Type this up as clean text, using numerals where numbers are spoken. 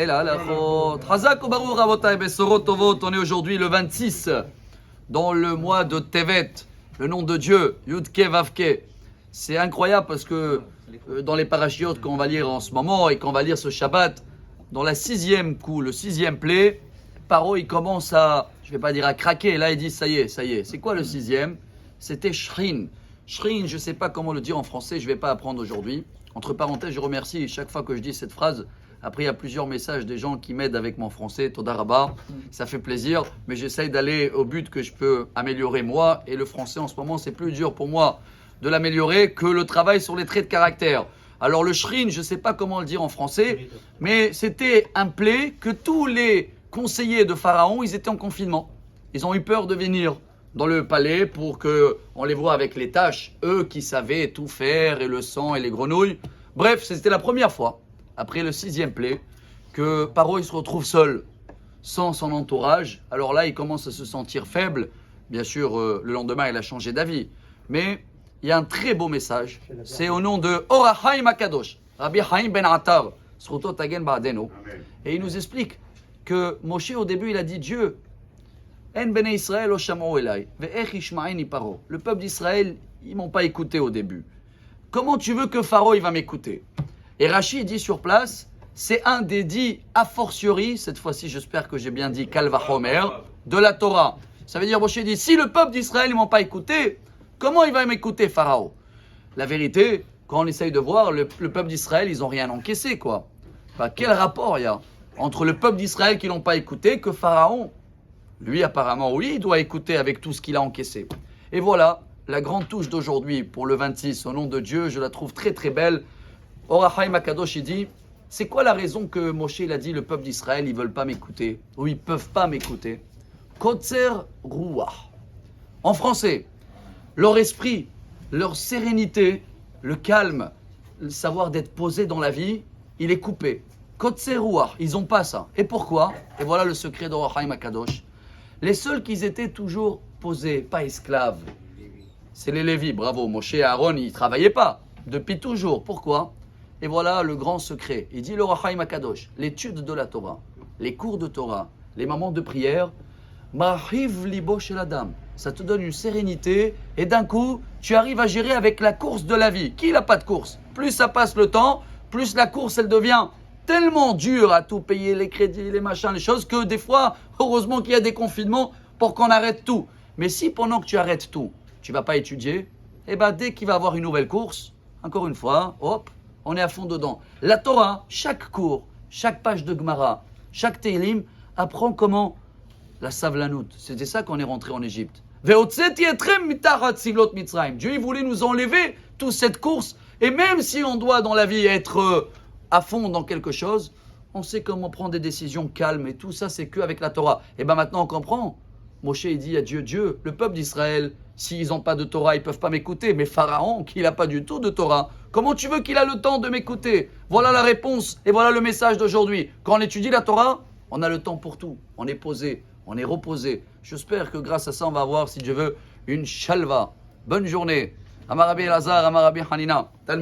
Et là, Hazak ou Baruch Rabotai Besorot Tovot, on est aujourd'hui le 26 dans le mois de Tevet, le nom de Dieu, Yudke Vavke. C'est incroyable parce que dans les parachiotes qu'on va lire en ce moment et qu'on va lire ce Shabbat, dans la sixième coup, le sixième play, Paro il commence à, je ne vais pas dire à craquer, là il dit ça y est. C'est quoi le sixième? C'était Shrin. Shrin, je ne sais pas comment le dire en français, je ne vais pas apprendre aujourd'hui. Entre parenthèses, je remercie chaque fois que je dis cette phrase. Après, il y a plusieurs messages des gens qui m'aident avec mon français. Toda Rabba, ça fait plaisir. Mais j'essaye d'aller au but que je peux améliorer moi. Et le français, en ce moment, c'est plus dur pour moi de l'améliorer que le travail sur les traits de caractère. Alors, le shrin, je ne sais pas comment le dire en français, mais c'était un play que tous les conseillers de Pharaon, ils étaient en confinement. Ils ont eu peur de venir dans le palais pour qu'on les voit avec les tâches. Eux qui savaient tout faire, et le sang et les grenouilles. Bref, c'était la première fois, après le sixième play, que Paro il se retrouve seul, sans son entourage. Alors là, il commence à se sentir faible. Bien sûr, le lendemain, il a changé d'avis. Mais il y a un très beau message. C'est au nom de Or HaChaim HaKadosh, Rabbi Chaim Ben Attar, Zchuto Tagen Ba'adenu. Et il nous explique que Moshe, au début, il a dit Dieu, En Bnei Israël o sham'u elai, ve'ech yishma'eni Paro. Le peuple d'Israël, ils m'ont pas écouté au début. Comment tu veux que Pharaon il va m'écouter? Et Rashi dit sur place, c'est un des 10 a fortiori, cette fois-ci j'espère que j'ai bien dit Kal Vachomer, de la Torah. Ça veut dire, Moshe dit, si le peuple d'Israël ne m'ont pas écouté, comment il va m'écouter Pharaon? La vérité, quand on essaye de voir, le peuple d'Israël, ils n'ont rien encaissé, quoi. Enfin, quel rapport il y a entre le peuple d'Israël qui ne l'ont pas écouté que Pharaon? Lui, apparemment, oui, il doit écouter avec tout ce qu'il a encaissé. Et voilà, la grande touche d'aujourd'hui pour le 26, au nom de Dieu, je la trouve très très belle. Or HaChaim HaKadosh, il dit, c'est quoi la raison que Moshe il a dit, le peuple d'Israël, ils ne veulent pas m'écouter, ou ils ne peuvent pas m'écouter? Kotzer Ruach. En français, leur esprit, leur sérénité, le calme, le savoir d'être posé dans la vie, il est coupé. Kotzer Ruach, ils n'ont pas ça. Et pourquoi? Et voilà le secret d'Or HaChaim HaKadosh. Les seuls qui étaient toujours posés, pas esclaves, c'est les Lévis. Bravo, Moshe et Aaron, ils ne travaillaient pas, depuis toujours. Pourquoi? Et voilà le grand secret. Il dit le Or HaChaim HaKadosh, l'étude de la Torah, les cours de Torah, les moments de prière, Mahiv libo shel adam. Ça te donne une sérénité et d'un coup, tu arrives à gérer avec la course de la vie. Qui n'a pas de course? Plus ça passe le temps, plus la course, elle devient tellement dure à tout payer, les crédits, les machins, les choses, que des fois, heureusement qu'il y a des confinements pour qu'on arrête tout. Mais si pendant que tu arrêtes tout, tu ne vas pas étudier, eh bien dès qu'il va y avoir une nouvelle course, encore une fois, hop, on est à fond dedans. La Torah, chaque cours, chaque page de Gemara, chaque Teilim, apprend comment la savlanout. C'était ça qu'on est rentré en Égypte. Dieu il voulait nous enlever toute cette course. Et même si on doit dans la vie être à fond dans quelque chose, on sait comment prendre des décisions calmes. Et tout ça, c'est qu'avec la Torah. Et bien maintenant, on comprend. Moshe il dit à Dieu, le peuple d'Israël, s'ils n'ont pas de Torah, ils ne peuvent pas m'écouter. Mais Pharaon, qui n'a pas du tout de Torah, comment tu veux qu'il a le temps de m'écouter? Voilà la réponse et voilà le message d'aujourd'hui. Quand on étudie la Torah, on a le temps pour tout. On est posé, on est reposé. J'espère que grâce à ça, on va avoir, si Dieu veut, une shalva. Bonne journée. Amar Rabbi Elazar, Amar Rabbi Hanina.